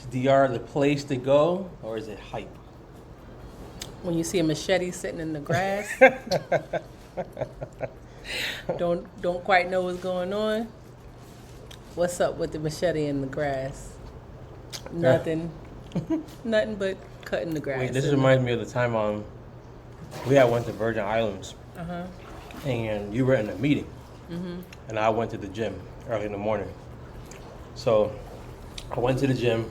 Is DR the place to go, or is it hype? When you see a machete sitting in the grass, don't quite know what's going on. What's up with the machete in the grass? Nothing. Nothing but cutting the grass. Wait, this reminds me of the time we had went to Virgin Islands, and you were in a meeting, and I went to the gym early in the morning. So I went to the gym,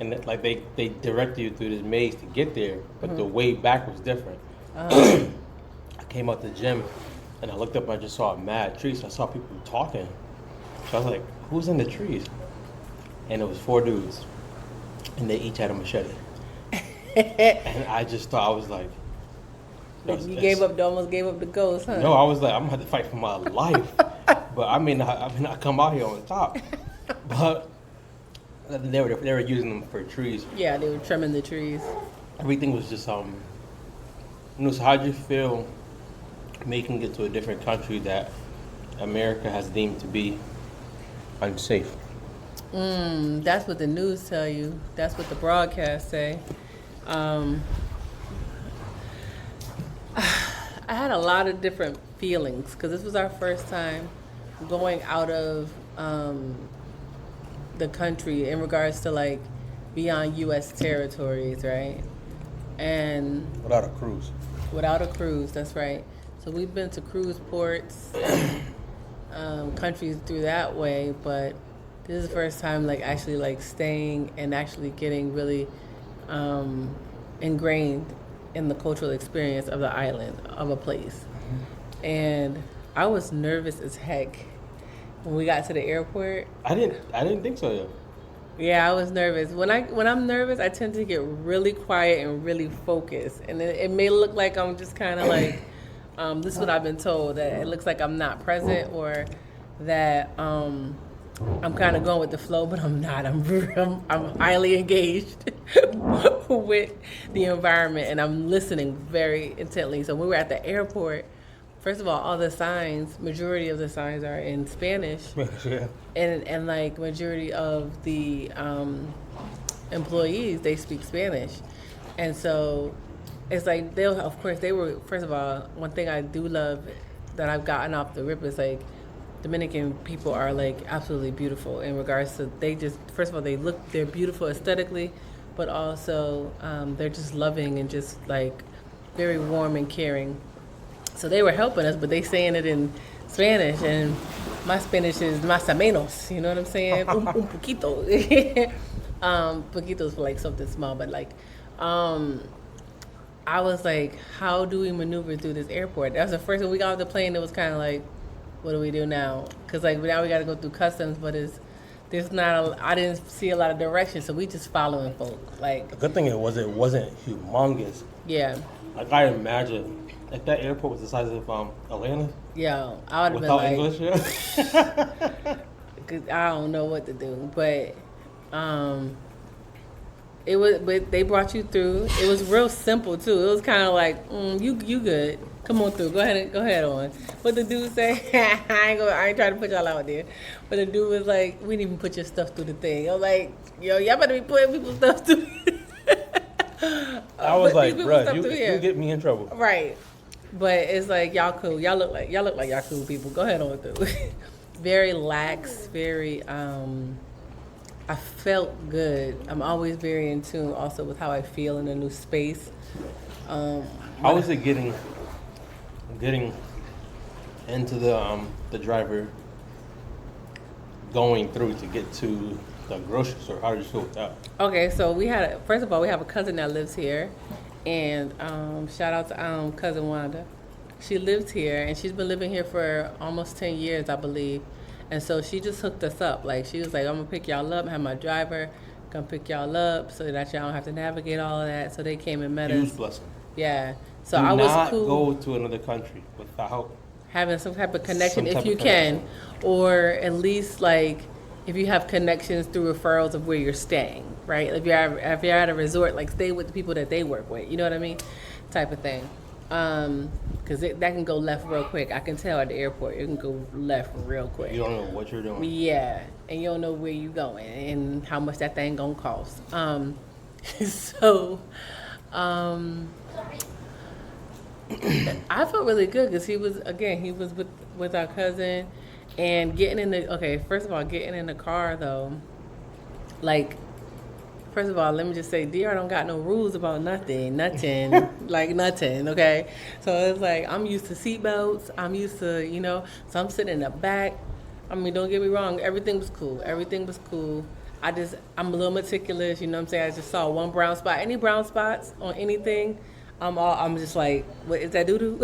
and like they direct you through this maze to get there, but the way back was different. I came out the gym, and I looked up and I just saw a mad tree, so I saw people talking. So I was like, who's in the trees? And it was 4 dudes, and they each had a machete. And I just thought, I was like... You almost gave up the ghost, huh? No, I was like, I'm going to have to fight for my life. But I may not come out here on top. But they were using them for trees. Yeah, they were trimming the trees. Everything was just, so how'd you feel making it to a different country that America has deemed to be unsafe? That's what the news tell you. That's what the broadcasts say. I had a lot of different feelings because this was our first time going out of the country in regards to like beyond U.S. territories, right? And Without a cruise. Without a cruise, that's right. So we've been to cruise ports, countries through that way, but this is the first time like actually like staying and actually getting really ingrained in the cultural experience of the island, of a place. And I was nervous as heck when we got to the airport. I didn't think so, though. Yeah, I was nervous. When I'm nervous, I tend to get really quiet and really focused. And it may look like I'm just kind of like, this is what I've been told, that it looks like I'm not present or that I'm kind of going with the flow, but I'm not. I'm highly engaged with the environment, and I'm listening very intently. So when we were at the airport, first of all the signs, majority of the signs are in Spanish. Yeah. And like majority of the employees, they speak Spanish. And so it's like, they were, first of all, one thing I do love that I've gotten off the rip is like, Dominican people are like absolutely beautiful in regards to, first of all, they're beautiful aesthetically, but also they're just loving and just like very warm and caring. So they were helping us, but they saying it in Spanish, and my Spanish is más o menos, you know what I'm saying? un poquito. Poquito's for like something small, but like, I was like, how do we maneuver through this airport? That was the first time we got off the plane. It was kind of like, what do we do now? Because like now we got to go through customs, but I didn't see a lot of direction, so we just following folk. Like, the good thing it wasn't humongous. Yeah. Like I imagine, if that airport was the size of Atlanta. Yeah, I would have been like, English, yeah. Cause I don't know what to do, but it was. But they brought you through. It was real simple too. It was kind of like, you good. Come on through. Go ahead on. What the dude say? I ain't trying to put y'all out there. But the dude was like, we didn't even put your stuff through the thing. I was like, yo, y'all better be putting people's stuff through. I was like, bro, you get me in trouble. Right. But it's like, y'all cool. Y'all look like y'all cool people. Go ahead on through. Very lax, very, I felt good. I'm always very in tune also with how I feel in a new space. How was it getting into the driver going through to get to the grocery store? How did you feel with that? Okay, so first of all, we have a cousin that lives here, and shout out to cousin Wanda. She lives here, and she's been living here for almost 10 years, I believe. And so she just hooked us up. Like, she was like, I'm gonna pick y'all up, have my driver come pick y'all up so that y'all don't have to navigate all of that. So they came and met us. Huge blessing. Yeah. So I was cool. Do not go to another country without having some type of connection if you can, or at least like if you have connections through referrals of where you're staying, right? If you're at a resort, like stay with the people that they work with, you know what I mean, type of thing. because that can go left real quick. I can tell at the airport it can go left real quick. You don't know what you're doing. Yeah, and you don't know where you're going and how much that thing gonna cost. So, I felt really good because he was with our cousin, and first of all, getting in the car though, like, first of all, let me just say, DR don't got no rules about nothing, like nothing, okay? So it's like, I'm used to seatbelts, I'm used to, so I'm sitting in the back. I mean, don't get me wrong, everything was cool. I'm a little meticulous, you know what I'm saying? I just saw one brown spot. Any brown spots on anything, I'm just like, what is that doo-doo?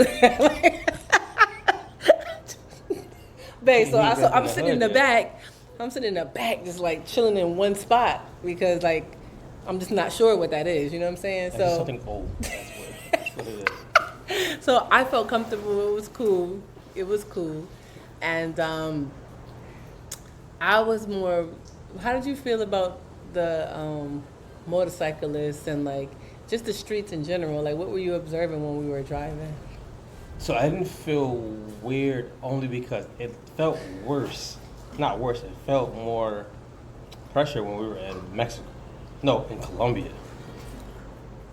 Babe, so I'm sitting in the back. I'm sitting in the back just like chilling in one spot because like I'm just not sure what that is, you know what I'm saying? That's just something old. That's what it is. So I felt comfortable. It was cool. And I was more, how did you feel about the motorcyclists and like just the streets in general? Like what were you observing when we were driving? So I didn't feel weird only because it felt worse. Not worse, it felt more pressure when we were in Mexico. No, in Colombia.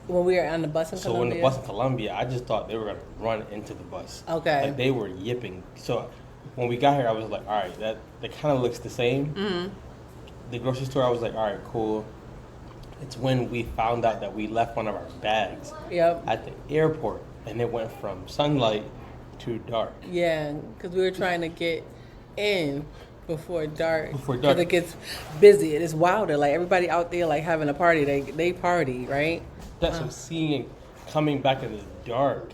When we were on the bus in So Colombia? when the bus in Colombia, I just thought they were going to run into the bus. Okay. Like they were yipping. So when we got here, I was like, all right, that kind of looks the same. Mm-hmm. The grocery store, I was like, all right, cool. It's when we found out that we left one of our bags at the airport, and it went from sunlight to dark. Yeah, because we were trying to get in before dark. Because it gets busy. It is wilder. Like everybody out there, like having a party. They party, right? That's what coming back in the dark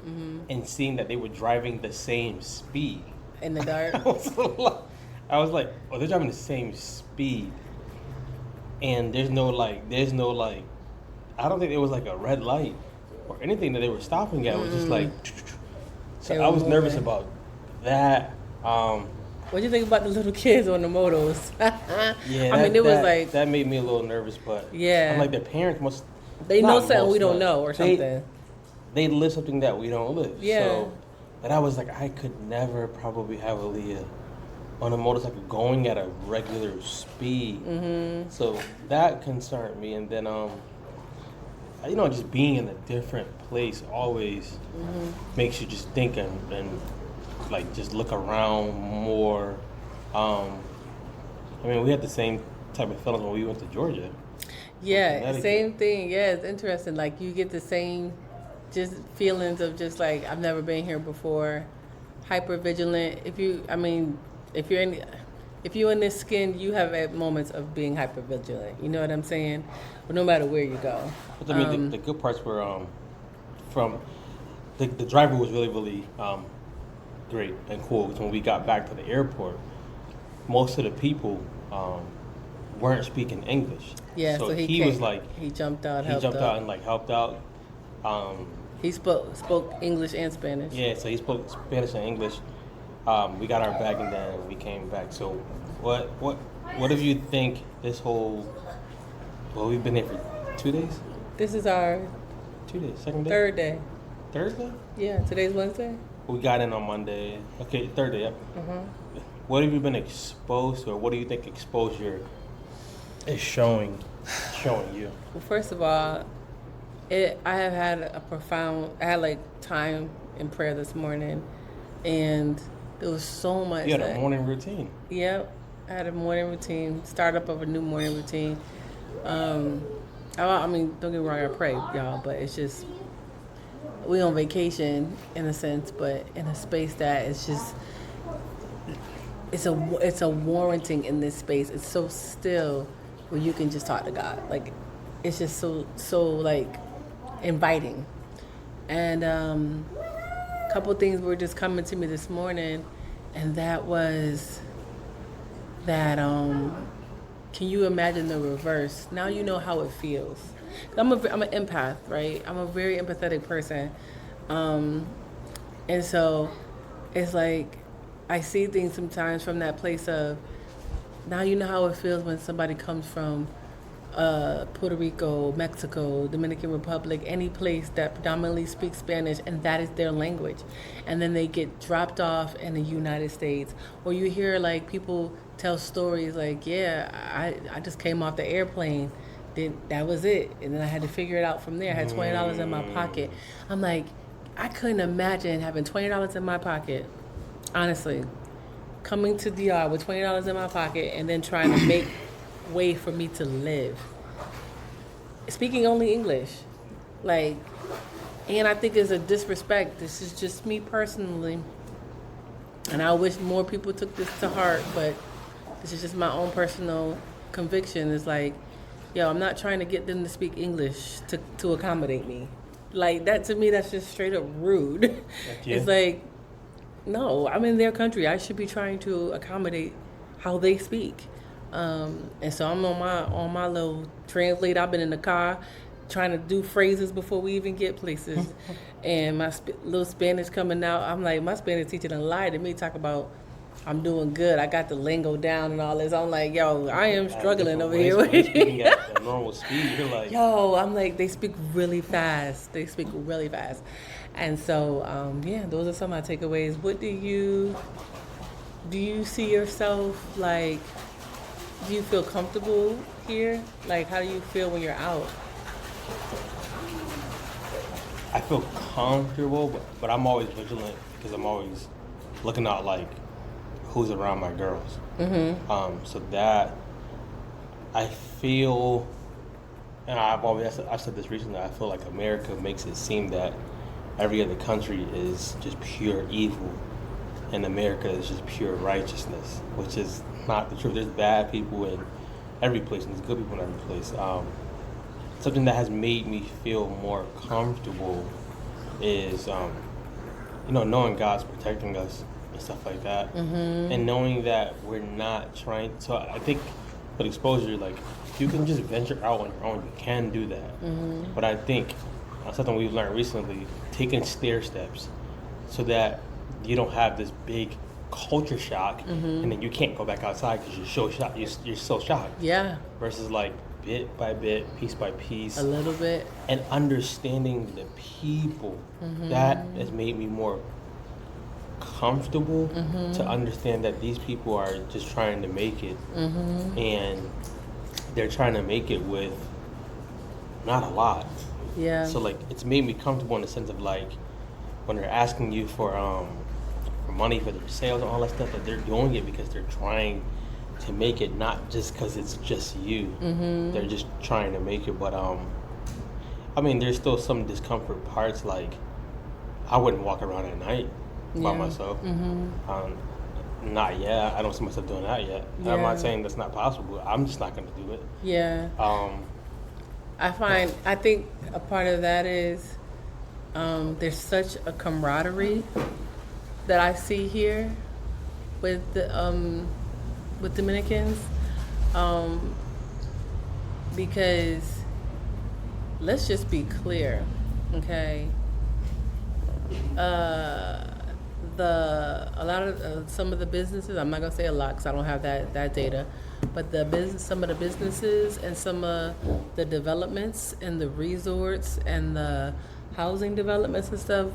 and seeing that they were driving the same speed. In the dark? I was like, oh, they're driving the same speed. And there's no like, I don't think there was like a red light or anything that they were stopping at. It was just like, so I was nervous about that. What do you think about the little kids on the motos? Yeah, I mean, it was like that made me a little nervous, but I'm like, their parents must. They know something we don't know or something. They live something that we don't live. Yeah. So, but I was like, I could never probably have Aaliyah on a motorcycle going at a regular speed. Mm-hmm. So that concerned me, and then just being in a different place always makes you just think and like just look around more. I mean, we had the same type of feelings when we went to Georgia. Yeah, same thing. Yeah, it's interesting. Like you get the same just feelings of just like I've never been here before. Hyper vigilant. If you're in this skin, you have moments of being hyper vigilant. You know what I'm saying? But no matter where you go. But I mean, the good parts were from the driver was really really great and cool. Because when we got back to the airport, most of the people weren't speaking English. Yeah, so he was like he jumped out. And like helped out. He spoke English and Spanish. Yeah, so he spoke Spanish and English. We got our bag and then we came back. So what do you think this whole? Well, we've been here for 2 days. This is our 2 days, second day, third day. Thursday. Yeah, today's Wednesday. We got in on Monday. Okay, third day. Yep. Mm-hmm. What have you been exposed to, or what do you think exposure is showing you? Well, first of all, I have had I had like time in prayer this morning, and there was so much. You had a morning routine. Yep, I had a morning routine, startup of a new morning routine. I mean, don't get me wrong, I pray, y'all, but it's just, we on vacation in a sense, but in a space that is just, it's a warranting in this space. It's so still where you can just talk to God. Like, it's just so like inviting. And a couple things were just coming to me this morning, and that was that can you imagine the reverse? Now you know how it feels. I'm an empath, right? I'm a very empathetic person. And so it's like I see things sometimes from that place of, now you know how it feels when somebody comes from Puerto Rico, Mexico, Dominican Republic, any place that predominantly speaks Spanish and that is their language. And then they get dropped off in the United States. Or you hear like people tell stories like, yeah, I just came off the airplane. Then that was it. And then I had to figure it out from there. I had $20 in my pocket. I'm like, I couldn't imagine having $20 in my pocket, honestly, coming to DR with $20 in my pocket and then trying to make way for me to live speaking only English, like, and I think it's a disrespect. This is just me personally, and I wish more people took this to heart, but this is just my own personal conviction. It's like, yo, I'm not trying to get them to speak English to accommodate me. Like, that to me, that's just straight up rude. Yeah. It's like, no, I'm in their country. I should be trying to accommodate how they speak. And so I'm on my little translate. I've been in the car trying to do phrases before we even get places. And my little Spanish coming out. I'm like, my Spanish teacher done lied to me, talk about I'm doing good. I got the lingo down and all this. I'm like, yo, I am struggling over here. Speaking at normal speed, you're like, yo, I'm like, they speak really fast. And so, yeah, those are some of my takeaways. What do you see yourself like? Do you feel comfortable here? Like, how do you feel when you're out? I feel comfortable, but I'm always vigilant because I'm always looking out, like, who's around my girls. Mm-hmm. So that I feel, and I've said this recently, I feel like America makes it seem that every other country is just pure evil, and America is just pure righteousness, which is not the truth. There's bad people in every place, and there's good people in every place. Something that has made me feel more comfortable is, knowing God's protecting us and stuff like that, and knowing that we're not trying. So I think with exposure, like, if you can just venture out on your own, you can do that. But I think something we've learned recently, taking stair steps, so that you don't have this big culture shock, and then you can't go back outside because you're so shocked. Yeah. Versus like bit by bit, piece by piece, a little bit, and understanding the people. That has made me more comfortable to understand that these people are just trying to make it, and they're trying to make it with not a lot. Yeah. So like, it's made me comfortable in the sense of like, when they're asking you for money for their sales and all that stuff, that they're doing it because they're trying to make it, not just because it's just you. They're just trying to make it. But I mean, there's still some discomfort parts. Like, I wouldn't walk around at night by myself. Not yet. I don't see myself doing that yet. Yeah. I'm not saying that's not possible. I'm just not going to do it. Yeah. I think a part of that is there's such a camaraderie that I see here with Dominicans, because let's just be clear, okay? Some of the businesses, I'm not gonna say a lot because I don't have that data, but some of the businesses and some of the developments and the resorts and the housing developments and stuff,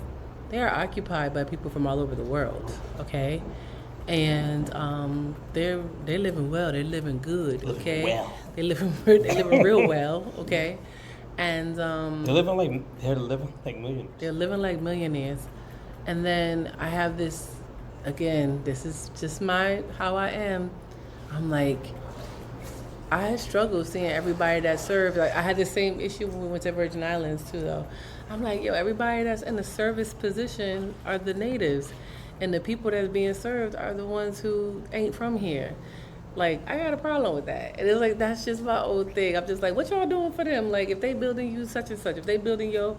they are occupied by people from all over the world, okay? And they're living well, they're living good, okay? They're living real well, okay? And they're living like millionaires. They're living like millionaires. And then I have this, again, this is just how I am. I'm like, I struggle seeing everybody that serves. Like, I had the same issue when we went to Virgin Islands too, though. I'm like, yo, everybody that's in the service position are the natives, and the people that's being served are the ones who ain't from here. Like, I got a problem with that. And it's like, that's just my old thing. I'm just like, what y'all doing for them? Like, if they building you such and such, if they building your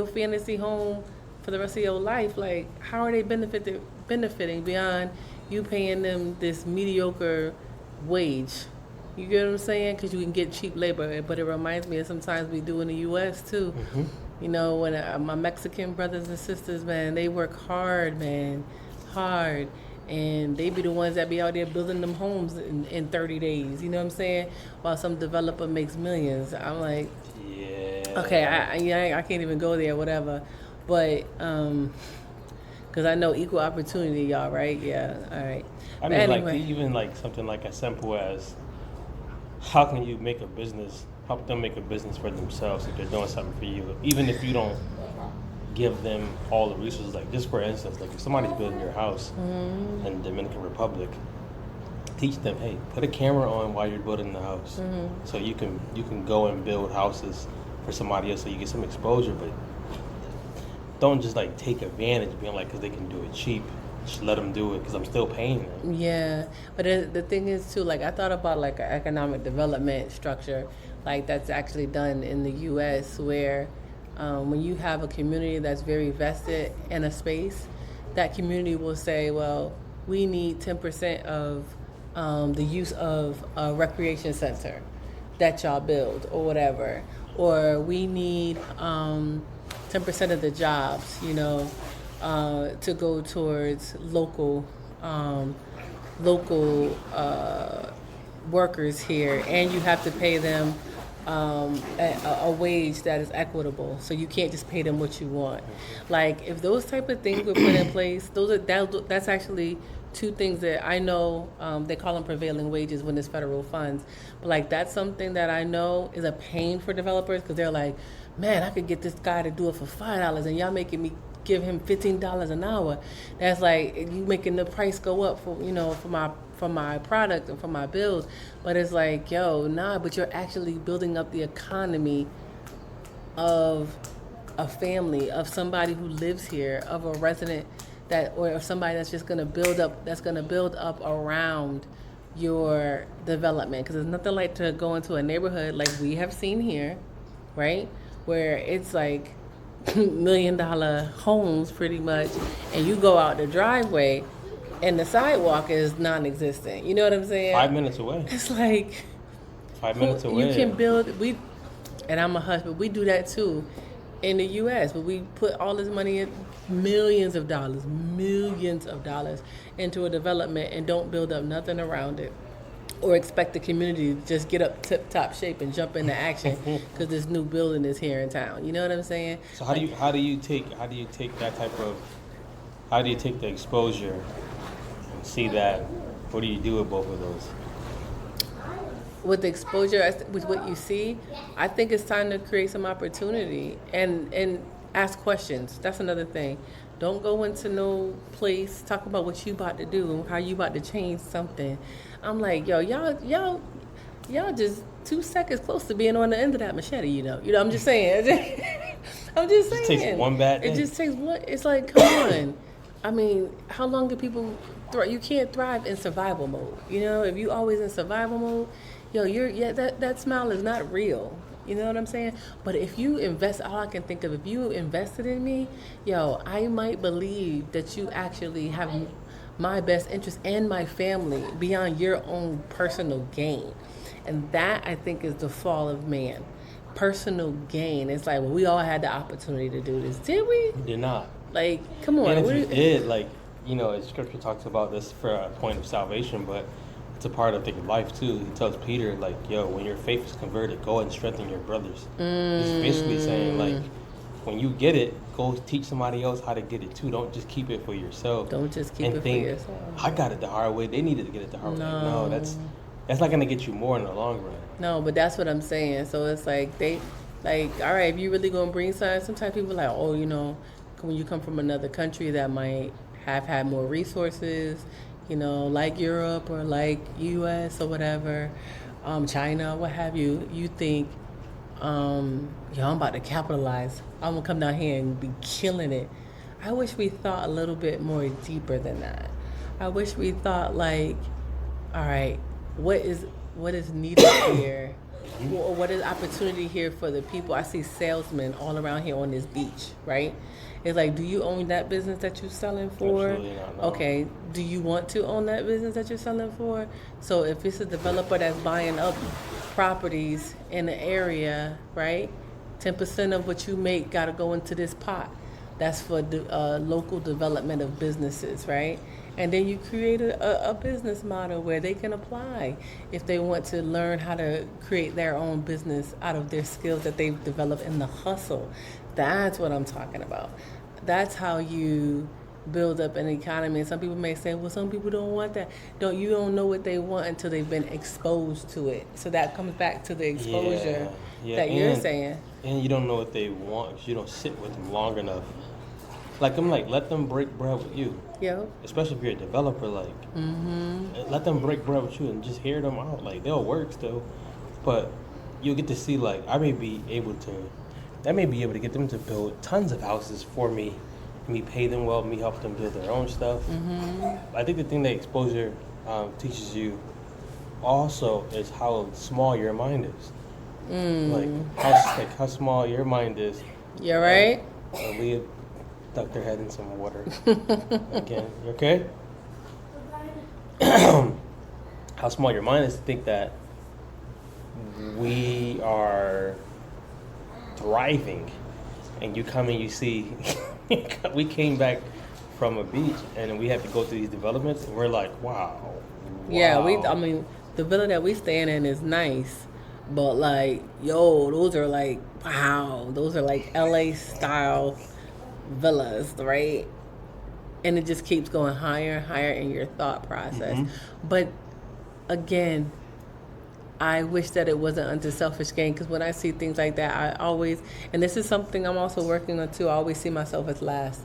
fantasy home for the rest of your life, like, how are they benefiting beyond you paying them this mediocre wage? You get what I'm saying? Because you can get cheap labor. But it reminds me of sometimes we do in the U.S. too. You know, when my Mexican brothers and sisters, man, they work hard, man, hard. And they be the ones that be out there building them homes in 30 days. You know what I'm saying? While some developer makes millions. I'm like, Yeah. okay, I can't even go there, whatever. But, because I know equal opportunity, y'all, right? Yeah, all right. I mean, like even like something like as simple as how can you make a business, help them make a business for themselves if they're doing something for you, even if you don't give them all the resources. Like just for instance, like if somebody's building your house in Dominican Republic, teach them, hey, put a camera on while you're building the house, so you can go and build houses for somebody else, so you get some exposure. But don't just like take advantage, being like, because they can do it cheap. Just let them do it, because I'm still paying them. Yeah, but the thing is too, like I thought about like an economic development structure, like that's actually done in the U.S. where when you have a community that's very vested in a space, that community will say, well, we need 10% of the use of a recreation center that y'all build or whatever, or we need 10% of the jobs, to go towards local workers here, and you have to pay them a wage that is equitable. So you can't just pay them what you want. Like if those type of things were put in place, that's actually two things that I know. They call them prevailing wages when it's federal funds, but like that's something that I know is a pain for developers, because they're like, man, I could get this guy to do it for $5, and y'all making me give him $15 an hour. That's like you making the price go up for my product and for my bills. But it's like, yo, nah, but you're actually building up the economy of a family, of somebody who lives here, of a resident or somebody that's just gonna build up around your development. Because there's nothing like to go into a neighborhood like we have seen here, right, where it's like $1 million homes pretty much, and you go out the driveway and the sidewalk is non-existent. You know what I'm saying? 5 minutes away. It's like 5 minutes away. You can build. And I'm a husband. We do that too in the U.S., but we put all this money in, millions of dollars into a development and don't build up nothing around it, or expect the community to just get up tip-top shape and jump into action because this new building is here in town. You know what I'm saying? So how do you take the exposure and see that? What do you do with both of those? With the exposure, with what you see, I think it's time to create some opportunity and ask questions. That's another thing. Don't go into no place, talk about what you about to do and how you about to change something. I'm like, yo, y'all just 2 seconds close to being on the end of that machete, you know. I'm just saying. I'm just saying. It just takes one bad thing. It just takes one. It's like, come on. I mean, how long do people thrive? You can't thrive in survival mode. If you always in survival mode, that smile is not real. You know what I'm saying? But if you invest, all I can think of, if you invested in me, I might believe that you actually have my best interest and my family beyond your own personal gain. And that, I think, is the fall of man. Personal gain. It's like, well, we all had the opportunity to do this. Did we? We did not. Like, come on. And if you did, Scripture talks about this for a point of salvation, but it's a part of life too. He tells Peter, like, yo, when your faith is converted, go and strengthen your brothers. He's basically saying, like, when you get it, go teach somebody else how to get it too. Don't just keep it for yourself. Don't just keep it for yourself. I got it the hard way. They needed to get it the hard way. No, that's not gonna get you more in the long run. No, but that's what I'm saying. So it's like all right, if you really gonna bring something, sometimes people are like, oh, when you come from another country that might have had more resources, like Europe or like US or whatever, China, what have you, you think, I'm about to capitalize. I'm gonna come down here and be killing it. I wish we thought a little bit more deeper than that. I wish we thought like, all right, what is needed here? What is opportunity here for the people? I see salesmen all around here on this beach, right? It's like, do you own that business that you're selling for? Absolutely not, no. Okay, do you want to own that business that you're selling for? So if it's a developer that's buying up properties in the area, right? 10% of what you make got to go into this pot. That's for local development of businesses, right? And then you create a business model where they can apply if they want to learn how to create their own business out of their skills that they've developed in the hustle. That's what I'm talking about. That's how you build up an economy. And some people may say, well, some people don't want that. You don't know what they want until they've been exposed to it. So that comes back to the exposure that you're saying. And you don't know what they want if you don't sit with them long enough. Like, I'm like, let them break bread with you. Yeah. Especially if you're a developer, like, let them break bread with you and just hear them out. Like, they'll work still, but you'll get to see, like, I may be able to get them to build tons of houses for me, and me pay them well, me help them build their own stuff. I think the thing that exposure teaches you also is how small your mind is. Like how small your mind is. You're right. Leah ducked her head in some water again. You okay? How small your mind is to think that we are thriving, and you come and you see we came back from a beach and we have to go through these developments, and we're like, wow. Yeah, I mean, the villa that we staying in is nice, but like, those are like, wow, those are like LA style villas, right? And it just keeps going higher and higher in your thought process. But again, I wish that it wasn't unto selfish gain, because when I see things like that, I always, and this is something I'm also working on too, I always see myself as last.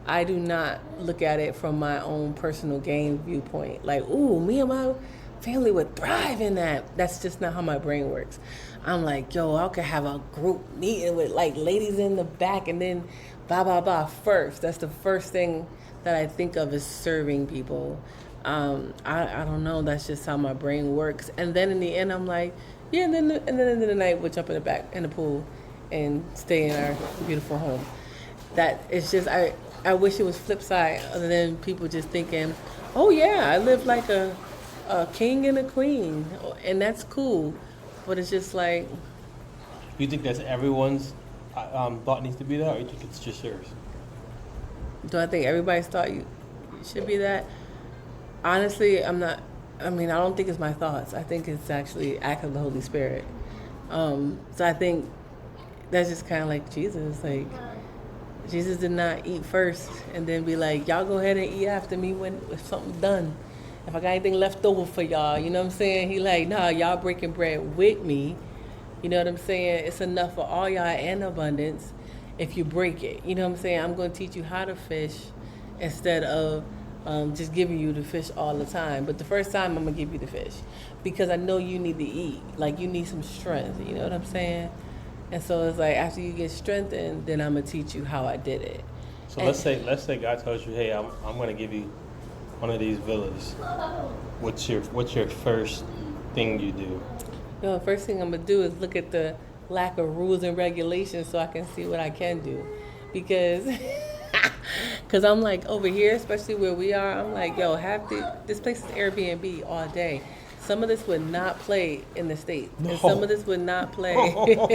I do not look at it from my own personal gain viewpoint. Like, ooh, me and my family would thrive in that. That's just not how my brain works. I'm like, I could have a group meeting with like ladies in the back, and then blah, blah, blah first. That's the first thing that I think of, is serving people. I don't know. That's just how my brain works. And then in the end, I'm like, and then at the end of the night, we'll jump in the back in the pool and stay in our beautiful home. That it's just, I wish it was flip side, other than people just thinking, oh yeah, I live like a king and a queen, and that's cool. But it's just like, you think that's everyone's thought needs to be that, or you think it's just yours? Do I think everybody's thought you should be that? Honestly, I don't think it's my thoughts. I think it's actually act of the Holy Spirit. So I think that's just kind of like Jesus. Like, Jesus did not eat first and then be like, y'all go ahead and eat after me when something's done. If I got anything left over for y'all, you know what I'm saying? He like, nah, y'all breaking bread with me. You know what I'm saying? It's enough for all y'all in abundance if you break it. You know what I'm saying? I'm going to teach you how to fish instead of just giving you the fish all the time. But the first time, I'm going to give you the fish because I know you need to eat. Like, you need some strength. You know what I'm saying? And so it's like, after you get strengthened, then I'm going to teach you how I did it. So let's say God tells you, hey, I'm going to give you one of these villas. What's your first thing you do? The first thing I'm going to do is look at the lack of rules and regulations so I can see what I can do. Because I'm like, over here, especially where we are, I'm like, this place is Airbnb all day. Some of this would not play in the States. No. And some of this would not play. No.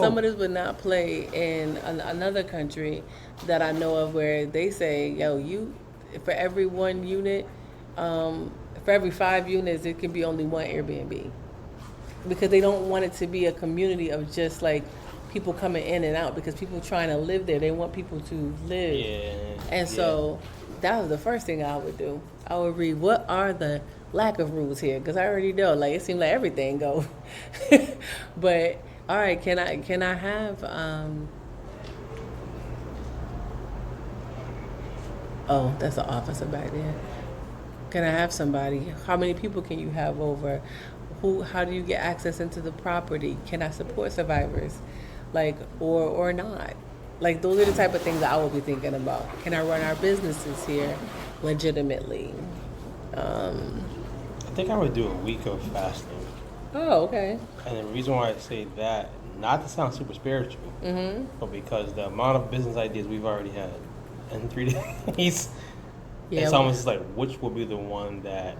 Some of this would not play in another country that I know of, where they say, for every one unit, for every 5 units, it can be only one Airbnb. Because they don't want it to be a community of just like people coming in and out, because people trying to live there. They want people to live. Yeah. And so that was the first thing I would do. I would read, what are the lack of rules here? Because I already know, like, it seems like everything go. But all right, can I have oh, that's the officer back there. Can I have somebody? How many people can you have over? How do you get access into the property? Can I support survivors? Like, or not? Like, those are the type of things that I will be thinking about. Can I run our businesses here legitimately? I think I would do a week of fasting. Oh, okay. And the reason why I say that, not to sound super spiritual, but because the amount of business ideas we've already had in 3 days, it's almost like, which will be the one that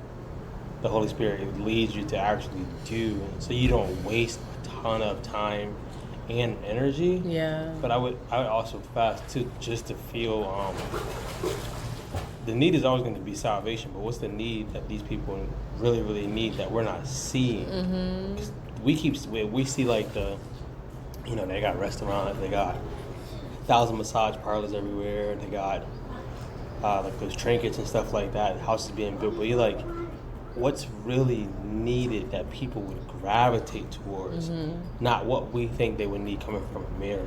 the Holy Spirit leads you to actually do, so you don't waste a ton of time and energy. Yeah. But I would also fast too, just to feel the need is always going to be salvation, but what's the need that these people really, really need that we're not seeing? Mm-hmm. 'Cause we see like they got restaurants, they got 1,000 massage parlors everywhere, they got like those trinkets and stuff like that, houses being built, but you're like, what's really needed that people would gravitate towards, not what we think they would need coming from America.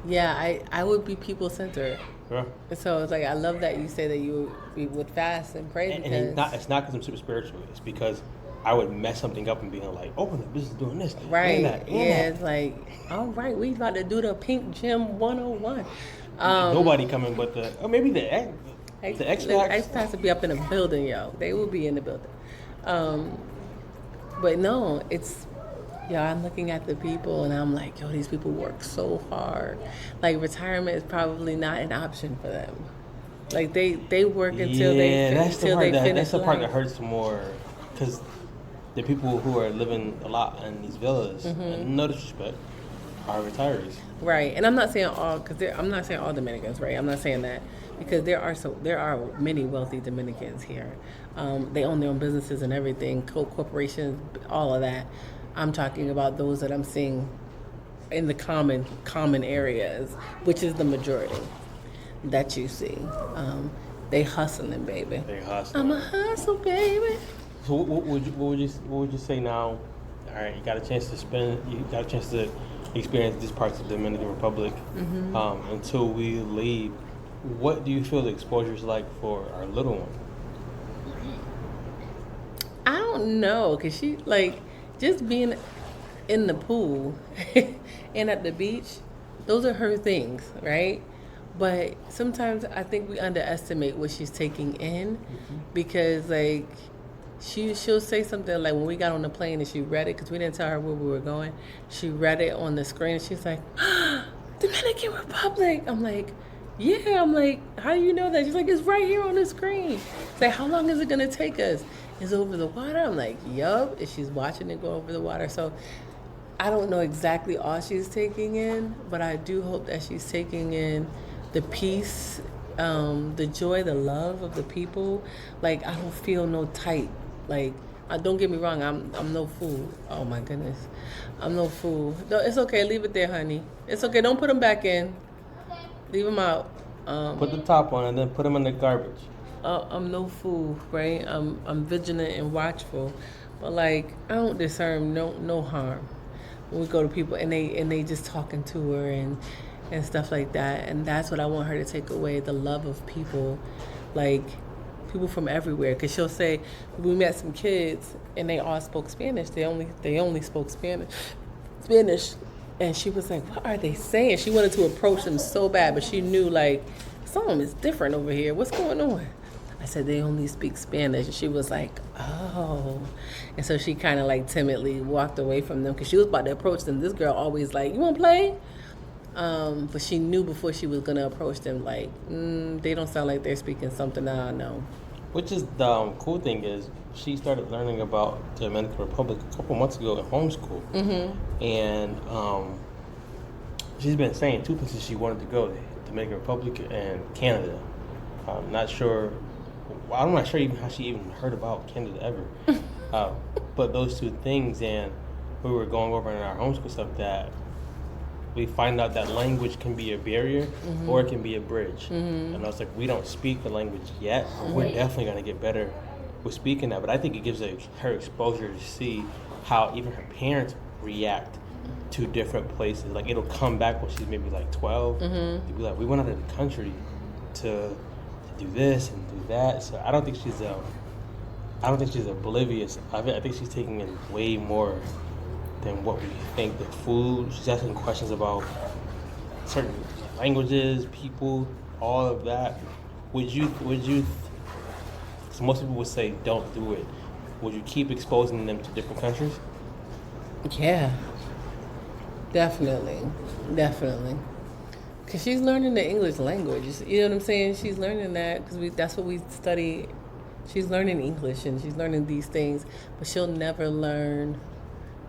Yeah, I would be people-centered. Yeah. So it's like, I love that you say that you would fast and pray, And because... it's not because I'm super spiritual. It's because I would mess something up and be like, open the business doing this. Right. And that, and yeah, that. it's like, all right, we about to do the Pink Gym 101. Nobody coming but maybe the X The Factor. X Factor be up in a building, yo. They will be in the building. But no, it's... I'm looking at the people and I'm like, these people work so hard. Like, retirement is probably not an option for them. Like, they work until that's the part finish that's the part life. that hurts more, because the people who are living a lot in these villas, and no disrespect, are retirees. Right, and I'm not saying all, I'm not saying all Dominicans, right? I'm not saying that, because there are many wealthy Dominicans here. They own their own businesses and everything, corporations, all of that. I'm talking about those that I'm seeing in the common areas, which is the majority that you see. They hustling, baby. They hustling. I'm a hustle, baby. So what would you say now? All right, you got a chance to experience these parts of the Dominican Republic. Until we leave, what do you feel the exposure is like for our little one? I don't know, cause she just being in the pool and at the beach, those are her things, right? But sometimes I think we underestimate what she's taking in, because she'll say something like, when we got on the plane and she read it, because we didn't tell her where we were going, she read it on the screen and she's like, Dominican Republic. I'm like, yeah. I'm like, how do you know that? She's like, it's right here on the screen. It's like, how long is it gonna take us? It's over the water. I'm like, yup. And she's watching it go over the water. So I don't know exactly all she's taking in, but I do hope that she's taking in the peace, the joy, the love of the people. Like, I don't feel no type. Like, don't get me wrong, I'm no fool. Oh my goodness, I'm no fool. No, it's okay. Leave it there, honey. It's okay. Don't put them back in. Leave them out. Put the top on and then put them in the garbage. I'm no fool, right? I'm vigilant and watchful, but I don't discern no harm when we go to people and they just talking to her and stuff like that. And that's what I want her to take away, the love of people, people from everywhere. Because she'll say, we met some kids and they all spoke Spanish. They only spoke Spanish. And she was like, what are they saying? She wanted to approach them so bad, but she knew something is different over here. What's going on? I said, they only speak Spanish. And she was like, oh. And so she kind of timidly walked away from them, because she was about to approach them. This girl always you want to play? But she knew before she was going to approach them, they don't sound like they're speaking something that I know. Which is the cool thing is, she started learning about the Dominican Republic a couple months ago in homeschool. And she's been saying 2 places she wanted to go, the Dominican Republic and Canada. I'm not sure even how she even heard about Canada ever. But those 2 things, and we were going over in our homeschool stuff that we find out that language can be a barrier or it can be a bridge. And I was like, we don't speak the language yet. We're definitely going to get better with speaking that. But I think it gives her exposure to see how even her parents react to different places. It'll come back when she's maybe 12. They'll be like, we went out of the country to do this and do that. So I don't think she's oblivious. I think she's taking in way more than what we think. The food, she's asking questions about certain languages, people, all of that. Would you? So most people would say don't do it. Would you keep exposing them to different countries? Yeah, definitely. Because she's learning the English language. You know what I'm saying? She's learning that because that's what we study. She's learning English and she's learning these things, but she'll never learn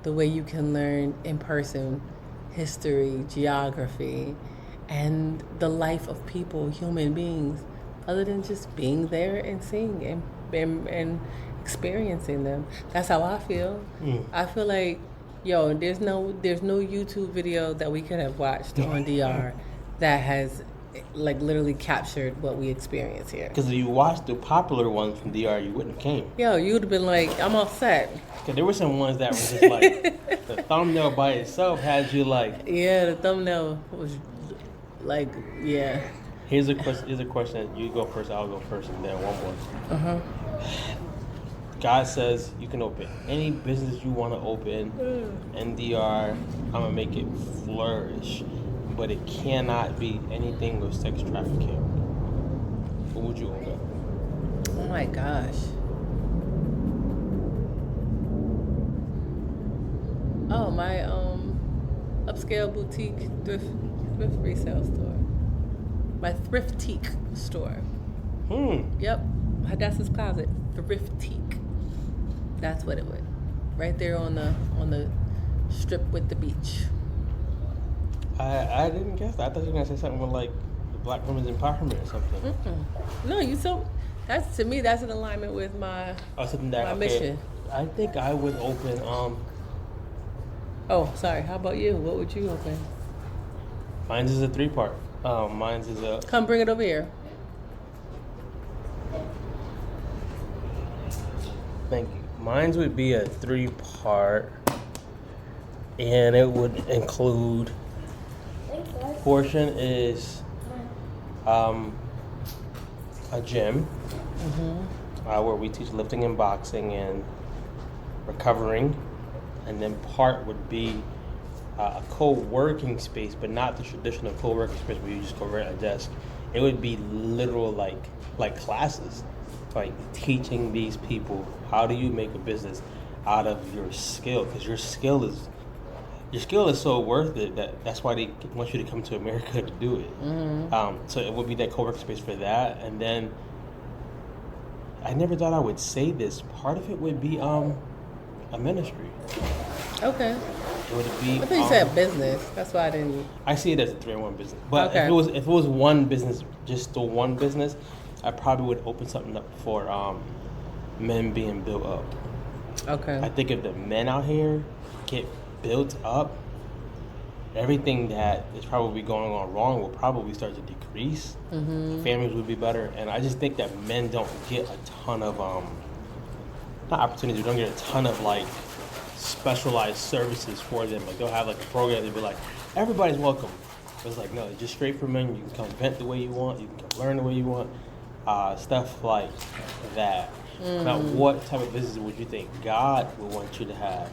the way you can learn in person history, geography, and the life of people, human beings, other than just being there and seeing and experiencing them. That's how I feel. I feel like, yo, there's no YouTube video that we could have watched on DR that has like literally captured what we experience here. Because if you watched the popular ones from DR, you wouldn't have came. Yo, you would have been like, I'm all set. Because there were some ones that were just like, the thumbnail by itself had you like... Yeah, the thumbnail was like, yeah. Here's a question. You go first, I'll go first, and then one more. God says you can open any business you want to open in DR. I'm going to make it flourish. But it cannot be anything with sex trafficking. What would you open? Oh my gosh. Oh, my upscale boutique thrift resale store. My thriftique store. Yep. Hadassah's Closet. Thriftique. That's what it would. Right there on the strip with the beach. I didn't guess that. I thought you were gonna say something with like the Black women's empowerment or something. No, that's to me. That's in alignment with my mission. I think I would open. Oh, sorry. How about you? What would you open? Mine's is a 3-part. Mine's is a. Come bring it over here. Thank you. Mine's would be a 3-part, and it would include. Portion is a gym where we teach lifting and boxing and recovering, and then part would be a co-working space, but not the traditional co-working space where you just go right at a desk. It would be literal like classes, like teaching these people how do you make a business out of your skill, because your skill is so worth it that's why they want you to come to America to do it. So it would be that co-working space for that. And then I never thought I would say this. Part of it would be a ministry. Okay. It would be. I thought you said business. That's why I didn't. I see it as a 3-in-1 business. But okay. if it was one business, just the one business, I probably would open something up for men being built up. Okay. I think if the men out here get built up, everything that is probably going on wrong will probably start to decrease. Families would be better, and I just think that men don't get a ton of not opportunities. We don't get a ton of like specialized services for them. Like they'll have like a program. They'll be like, everybody's welcome. But it's like no, it's just straight for men. You can come vent the way you want. You can come learn the way you want. Stuff like that. Now, what type of business would you think God would want you to have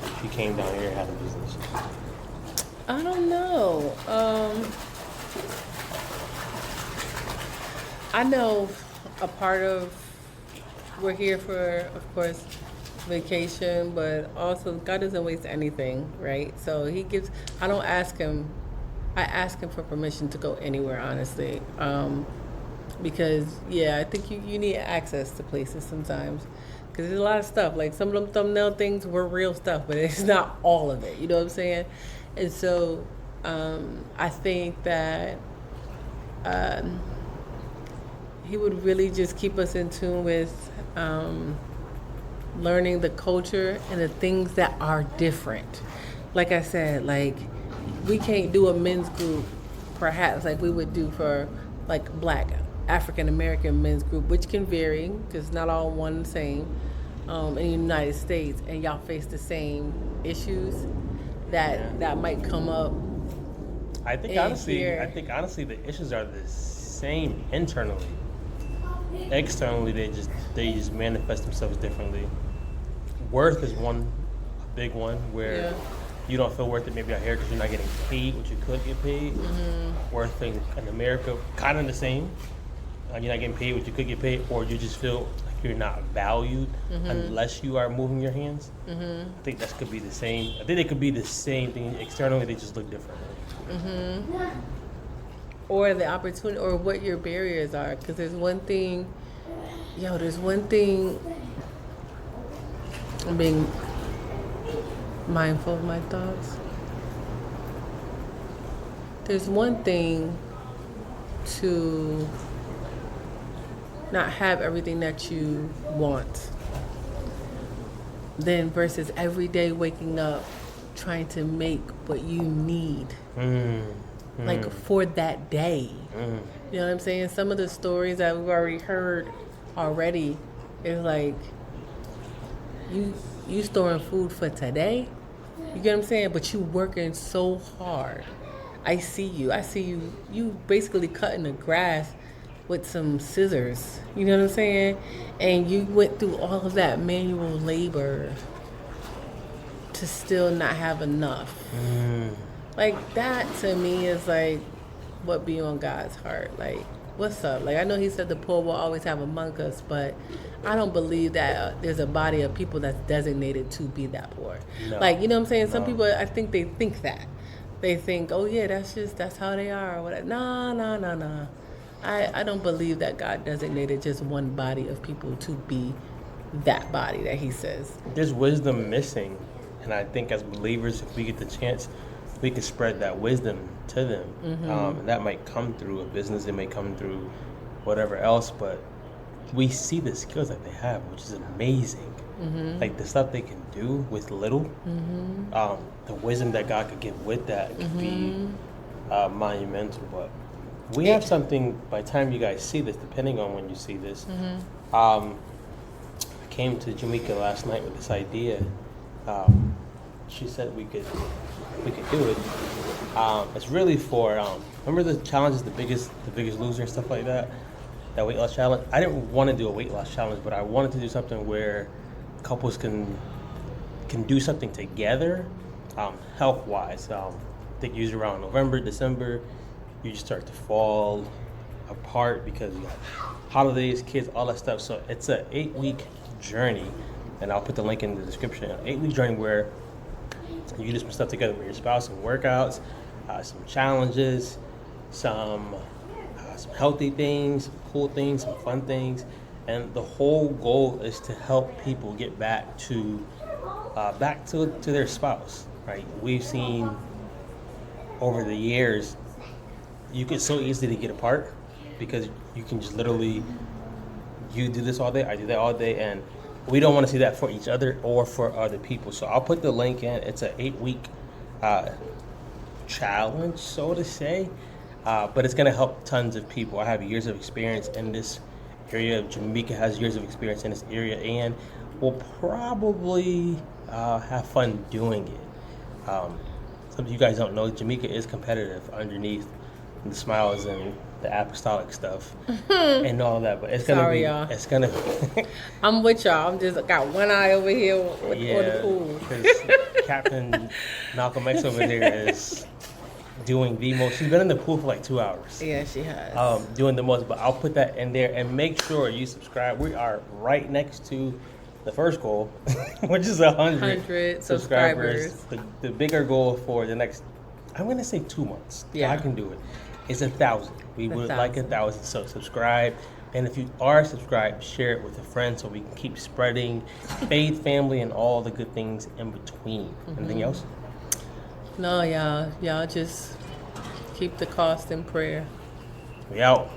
if you came down here and had a business? I don't know. I know a part of we're here for, of course, vacation, but also God doesn't waste anything, right? So He gives. I don't ask Him. I ask Him for permission to go anywhere, honestly. Because I think you need access to places sometimes. Because there's a lot of stuff. Like some of them thumbnail things were real stuff, but it's not all of it. You know what I'm saying? And so I think that He would really just keep us in tune with learning the culture and the things that are different. Like I said, like we can't do a men's group perhaps like we would do for like Black African American men's group, which can vary because not all one the same in the United States, and y'all face the same issues that might come up. I think honestly the issues are the same internally. Externally, they just manifest themselves differently. Worth is one big one where you don't feel worth it maybe out here because you're not getting paid what you could get paid. Worth in America kind of the same. You're not getting paid what you could get paid, or you just feel like you're not valued unless you are moving your hands. I think that could be the same. I think they could be the same thing. Externally, they just look different. Or the opportunity, or what your barriers are. Because there's one thing, I'm being mindful of my thoughts. There's one thing to not have everything that you want. Then versus every day waking up trying to make what you need. Like for that day. You know what I'm saying? Some of the stories that we've already heard is like you storing food for today. You get what I'm saying? But you working so hard. I see you. You basically cutting the grass with some scissors. You know what I'm saying? And you went through all of that manual labor to still not have enough. Like that to me is like what be on God's heart. Like, what's up? Like, I know he said the poor will always have among us, but I don't believe that there's a body of people that's designated to be that poor. No. Like, you know what I'm saying? Some people, I think they think that. They think, oh yeah, that's how they are or whatever. No. I don't believe that God designated just one body of people to be that body that he says. There's wisdom missing. And I think as believers, if we get the chance, we can spread that wisdom to them. And that might come through a business, it may come through whatever else, but we see the skills that they have, which is amazing. Like the stuff they can do with little, the wisdom that God could give with that could be monumental. But we have something, by the time you guys see this, depending on when you see this, I came to Jamaica last night with this idea. She said we could do it. It's really for remember the challenges, the biggest loser and stuff like that weight loss challenge. I didn't want to do a weight loss challenge, but I wanted to do something where couples can do something together, health wise. I think usually around November, December, you just start to fall apart because you got holidays, kids, all that stuff. So it's an 8-week journey, and I'll put the link in the description. An 8-week journey where you do some stuff together with your spouse, some workouts, some challenges, some healthy things, some cool things, some fun things, and the whole goal is to help people get back to their spouse. Right? We've seen over the years you can so easily get apart because you can just literally you do this all day, I do that all day, and we don't want to see that for each other or for other people. So I'll put the link in. It's an 8-week challenge, so to say, but it's going to help tons of people. I have years of experience in this area. Jamaica has years of experience in this area, and we'll probably have fun doing it. Some of you guys don't know, Jamaica is competitive underneath the smiles and the apostolic stuff and all that, but it's gonna be. Y'all. It's gonna. I'm with y'all. I'm just got one eye over here with the pool. Because Captain Malcolm X over there is doing the most. She's been in the pool for like 2 hours. Yeah, she has. Doing the most, but I'll put that in there and make sure you subscribe. We are right next to the first goal, which is 100 subscribers. The bigger goal for the next, I'm gonna say 2 months. Yeah, I can do it. It's 1,000. We would like 1,000. So subscribe, and if you are subscribed, share it with a friend so we can keep spreading faith, family, and all the good things in between. Anything else? No, y'all just keep the cost in prayer. We out.